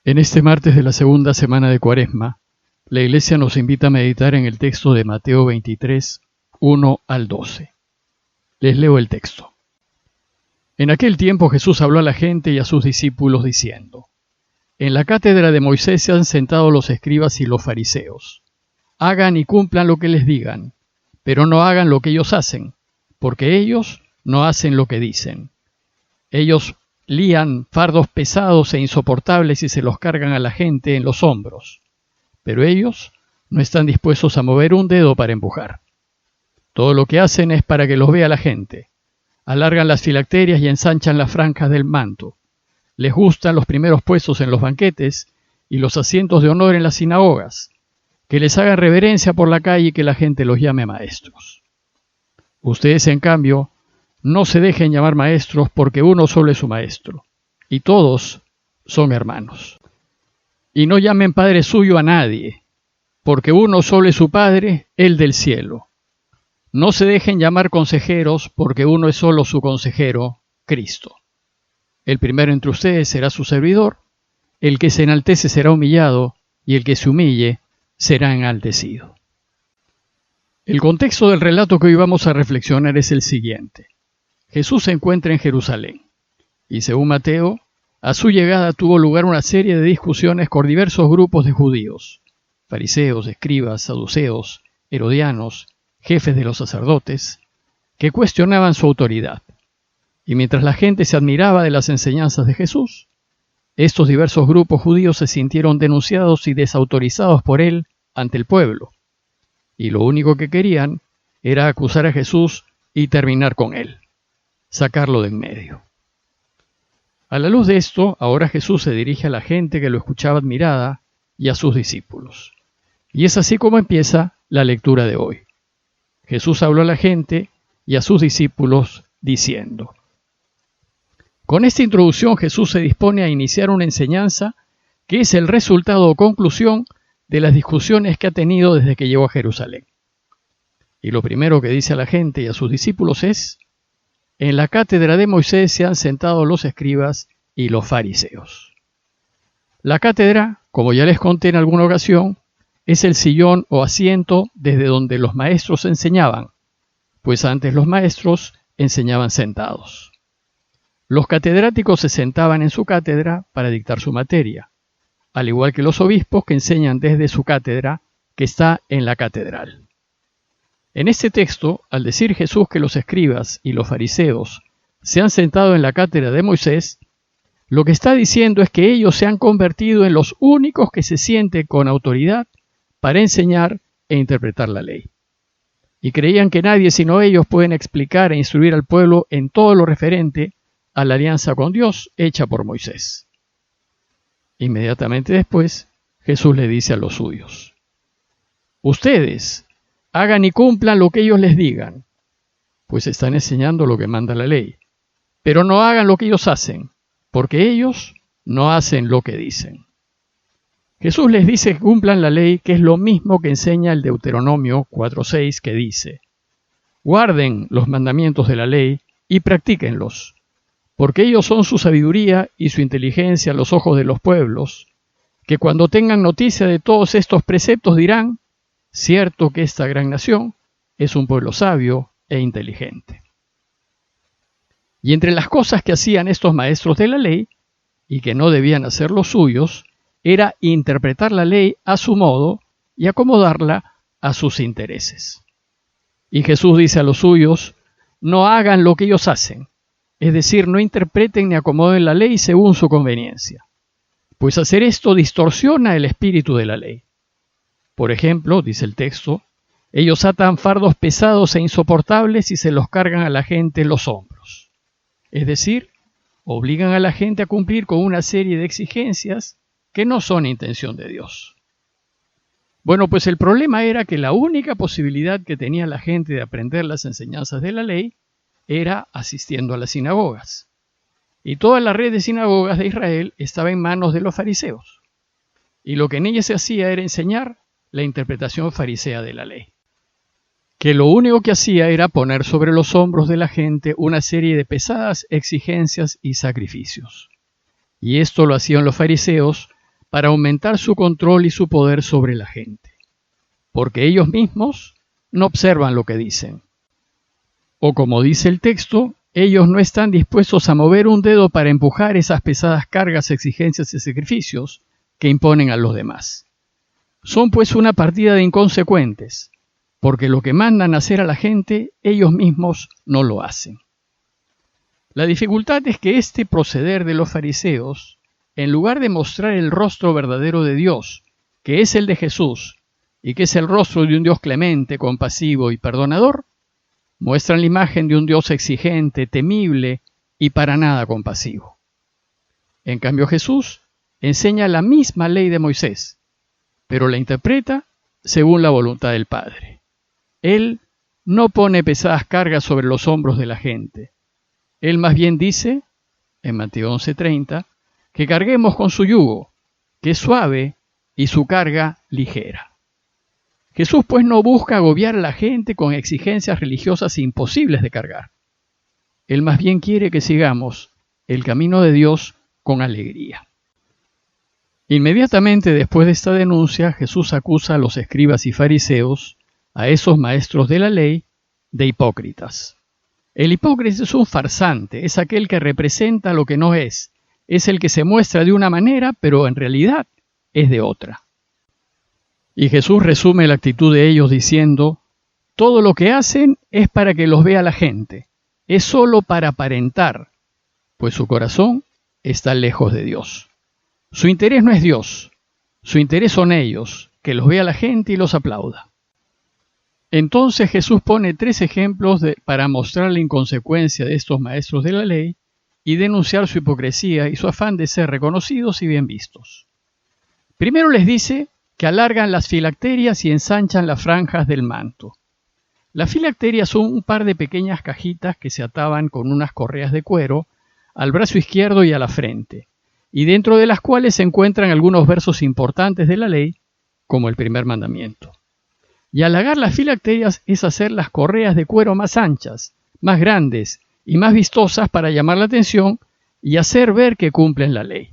En este martes de la segunda semana de Cuaresma, la Iglesia nos invita a meditar en el texto de Mateo 23, 1 al 12. Les leo el texto. En aquel tiempo Jesús habló a la gente y a sus discípulos diciendo: En la cátedra de Moisés se han sentado los escribas y los fariseos. Hagan y cumplan lo que les digan, pero no hagan lo que ellos hacen, porque ellos no hacen lo que dicen. Ellos lían fardos pesados e insoportables y se los cargan a la gente en los hombros, pero ellos no están dispuestos a mover un dedo para empujar. Todo lo que hacen es para que los vea la gente. Alargan las filacterias y ensanchan las franjas del manto. Les gustan los primeros puestos en los banquetes y los asientos de honor en las sinagogas, que les hagan reverencia por la calle y que la gente los llame maestros. Ustedes, en cambio, no se dejen llamar maestros, porque uno solo es su maestro, y todos son hermanos. Y no llamen padre suyo a nadie, porque uno solo es su Padre, el del cielo. No se dejen llamar consejeros, porque uno es solo su consejero, Cristo. El primero entre ustedes será su servidor, el que se enaltece será humillado, y el que se humille será enaltecido. El contexto del relato que hoy vamos a reflexionar es el siguiente. Jesús se encuentra en Jerusalén, y según Mateo, a su llegada tuvo lugar una serie de discusiones con diversos grupos de judíos, fariseos, escribas, saduceos, herodianos, jefes de los sacerdotes, que cuestionaban su autoridad. Y mientras la gente se admiraba de las enseñanzas de Jesús, estos diversos grupos judíos se sintieron denunciados y desautorizados por él ante el pueblo, y lo único que querían era acusar a Jesús y terminar con él, sacarlo de en medio. A la luz de esto, ahora Jesús se dirige a la gente que lo escuchaba admirada y a sus discípulos. Y es así como empieza la lectura de hoy. Jesús habló a la gente y a sus discípulos diciendo. Con esta introducción Jesús se dispone a iniciar una enseñanza que es el resultado o conclusión de las discusiones que ha tenido desde que llegó a Jerusalén. Y lo primero que dice a la gente y a sus discípulos es: En la cátedra de Moisés se han sentado los escribas y los fariseos. La cátedra, como ya les conté en alguna ocasión, es el sillón o asiento desde donde los maestros enseñaban, pues antes los maestros enseñaban sentados. Los catedráticos se sentaban en su cátedra para dictar su materia, al igual que los obispos que enseñan desde su cátedra, que está en la catedral. En este texto, al decir Jesús que los escribas y los fariseos se han sentado en la cátedra de Moisés, lo que está diciendo es que ellos se han convertido en los únicos que se sienten con autoridad para enseñar e interpretar la ley. Y creían que nadie sino ellos pueden explicar e instruir al pueblo en todo lo referente a la alianza con Dios hecha por Moisés. Inmediatamente después, Jesús le dice a los suyos: Ustedes hagan y cumplan lo que ellos les digan, pues están enseñando lo que manda la ley. Pero no hagan lo que ellos hacen, porque ellos no hacen lo que dicen. Jesús les dice que cumplan la ley, que es lo mismo que enseña el Deuteronomio 4:6, que dice: Guarden los mandamientos de la ley y practíquenlos, porque ellos son su sabiduría y su inteligencia a los ojos de los pueblos, que cuando tengan noticia de todos estos preceptos dirán: Cierto que esta gran nación es un pueblo sabio e inteligente. Y entre las cosas que hacían estos maestros de la ley, y que no debían hacer los suyos, era interpretar la ley a su modo y acomodarla a sus intereses. Y Jesús dice a los suyos: no hagan lo que ellos hacen, es decir, no interpreten ni acomoden la ley según su conveniencia, pues hacer esto distorsiona el espíritu de la ley. Por ejemplo, dice el texto, ellos atan fardos pesados e insoportables y se los cargan a la gente en los hombros. Es decir, obligan a la gente a cumplir con una serie de exigencias que no son intención de Dios. Bueno, pues el problema era que la única posibilidad que tenía la gente de aprender las enseñanzas de la ley era asistiendo a las sinagogas. Y toda la red de sinagogas de Israel estaba en manos de los fariseos. Y lo que en ellas se hacía era enseñar la interpretación farisea de la ley, que lo único que hacía era poner sobre los hombros de la gente una serie de pesadas exigencias y sacrificios. Y esto lo hacían los fariseos para aumentar su control y su poder sobre la gente, porque ellos mismos no observan lo que dicen. O como dice el texto, ellos no están dispuestos a mover un dedo para empujar esas pesadas cargas, exigencias y sacrificios que imponen a los demás. Son pues una partida de inconsecuentes, porque lo que mandan hacer a la gente, ellos mismos no lo hacen. La dificultad es que este proceder de los fariseos, en lugar de mostrar el rostro verdadero de Dios, que es el de Jesús, y que es el rostro de un Dios clemente, compasivo y perdonador, muestran la imagen de un Dios exigente, temible y para nada compasivo. En cambio, Jesús enseña la misma ley de Moisés, pero la interpreta según la voluntad del Padre. Él no pone pesadas cargas sobre los hombros de la gente. Él más bien dice, en Mateo 11:30, que carguemos con su yugo, que es suave, y su carga ligera. Jesús pues no busca agobiar a la gente con exigencias religiosas imposibles de cargar. Él más bien quiere que sigamos el camino de Dios con alegría. Inmediatamente después de esta denuncia, Jesús acusa a los escribas y fariseos, a esos maestros de la ley, de hipócritas. El hipócrita es un farsante, es aquel que representa lo que no es el que se muestra de una manera, pero en realidad es de otra. Y Jesús resume la actitud de ellos diciendo, todo lo que hacen es para que los vea la gente, es solo para aparentar, pues su corazón está lejos de Dios. Su interés no es Dios, su interés son ellos, que los vea la gente y los aplauda. Entonces Jesús pone 3 ejemplos para mostrar la inconsecuencia de estos maestros de la ley y denunciar su hipocresía y su afán de ser reconocidos y bien vistos. Primero les dice que alargan las filacterias y ensanchan las franjas del manto. Las filacterias son un par de pequeñas cajitas que se ataban con unas correas de cuero al brazo izquierdo y a la frente, y dentro de las cuales se encuentran algunos versos importantes de la ley, como el primer mandamiento. Y alargar las filacterias es hacer las correas de cuero más anchas, más grandes y más vistosas para llamar la atención y hacer ver que cumplen la ley.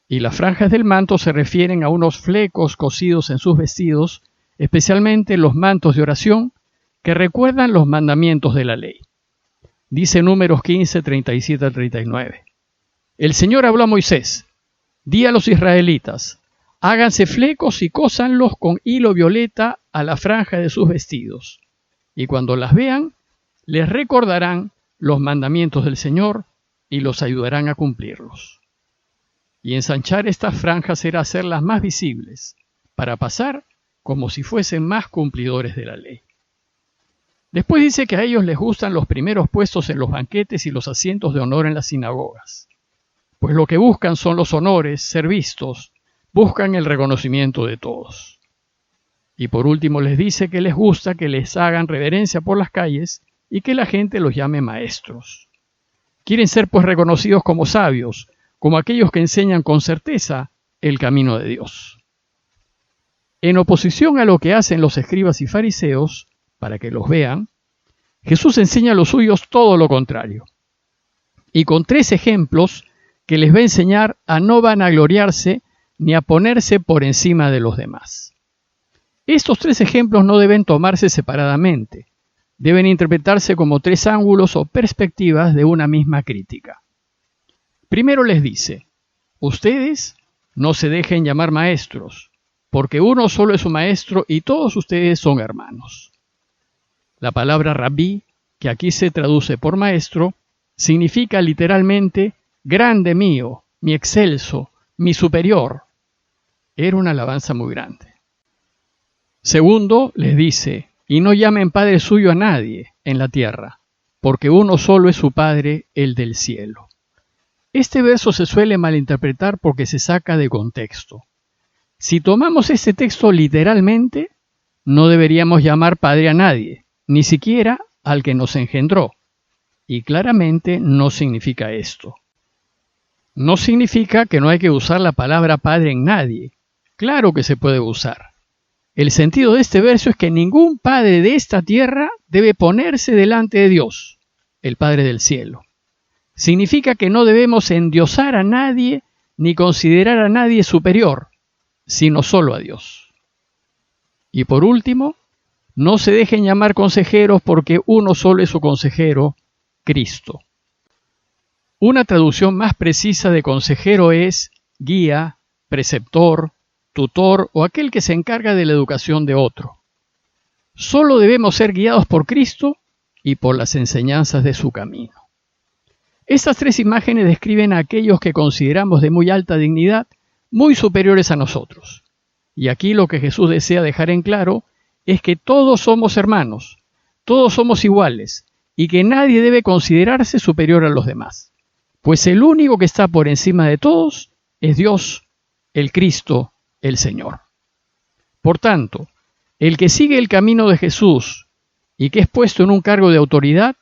Y las franjas del manto se refieren a unos flecos cosidos en sus vestidos, especialmente los mantos de oración, que recuerdan los mandamientos de la ley. Dice Números 15, 37 al 39. El Señor habló a Moisés, di a los israelitas, háganse flecos y cósanlos con hilo violeta a la franja de sus vestidos, y cuando las vean, les recordarán los mandamientos del Señor y los ayudarán a cumplirlos. Y ensanchar estas franjas era hacerlas más visibles, para pasar como si fuesen más cumplidores de la ley. Después dice que a ellos les gustan los primeros puestos en los banquetes y los asientos de honor en las sinagogas, pues lo que buscan son los honores, ser vistos, buscan el reconocimiento de todos. Y por último les dice que les gusta que les hagan reverencia por las calles y que la gente los llame maestros. Quieren ser pues reconocidos como sabios, como aquellos que enseñan con certeza el camino de Dios. En oposición a lo que hacen los escribas y fariseos, para que los vean, Jesús enseña a los suyos todo lo contrario. Y con 3 ejemplos que les va a enseñar a no vanagloriarse ni a ponerse por encima de los demás. Estos 3 ejemplos no deben tomarse separadamente, deben interpretarse como 3 ángulos o perspectivas de una misma crítica. Primero les dice, ustedes no se dejen llamar maestros, porque uno solo es su maestro y todos ustedes son hermanos. La palabra rabí, que aquí se traduce por maestro, significa literalmente grande mío, mi excelso, mi superior. Era una alabanza muy grande. Segundo, les dice, y no llamen padre suyo a nadie en la tierra, porque uno solo es su Padre, el del cielo. Este verso se suele malinterpretar porque se saca de contexto. Si tomamos este texto literalmente, no deberíamos llamar padre a nadie, ni siquiera al que nos engendró. Y claramente no significa esto. No significa que no hay que usar la palabra padre en nadie. Claro que se puede usar. El sentido de este verso es que ningún padre de esta tierra debe ponerse delante de Dios, el Padre del cielo. Significa que no debemos endiosar a nadie ni considerar a nadie superior, sino solo a Dios. Y por último, no se dejen llamar consejeros porque uno solo es su consejero, Cristo. Una traducción más precisa de consejero es guía, preceptor, tutor o aquel que se encarga de la educación de otro. Solo debemos ser guiados por Cristo y por las enseñanzas de su camino. Estas tres imágenes describen a aquellos que consideramos de muy alta dignidad, muy superiores a nosotros. Y aquí lo que Jesús desea dejar en claro es que todos somos hermanos, todos somos iguales, y que nadie debe considerarse superior a los demás. Pues el único que está por encima de todos es Dios, el Cristo, el Señor. Por tanto, el que sigue el camino de Jesús y que es puesto en un cargo de autoridad,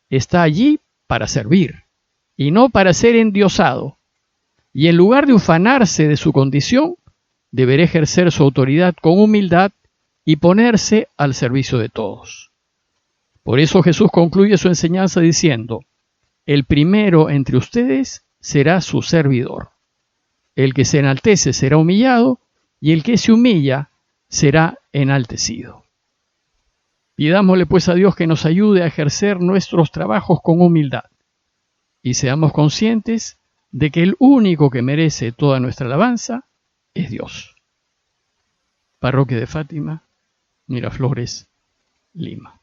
está allí para servir y no para ser endiosado. Y en lugar de ufanarse de su condición, deberá ejercer su autoridad con humildad y ponerse al servicio de todos. Por eso Jesús concluye su enseñanza diciendo: el primero entre ustedes será su servidor. El que se enaltece será humillado, y el que se humilla será enaltecido. Pidámosle pues a Dios que nos ayude a ejercer nuestros trabajos con humildad, y seamos conscientes de que el único que merece toda nuestra alabanza es Dios. Parroquia de Fátima, Miraflores, Lima.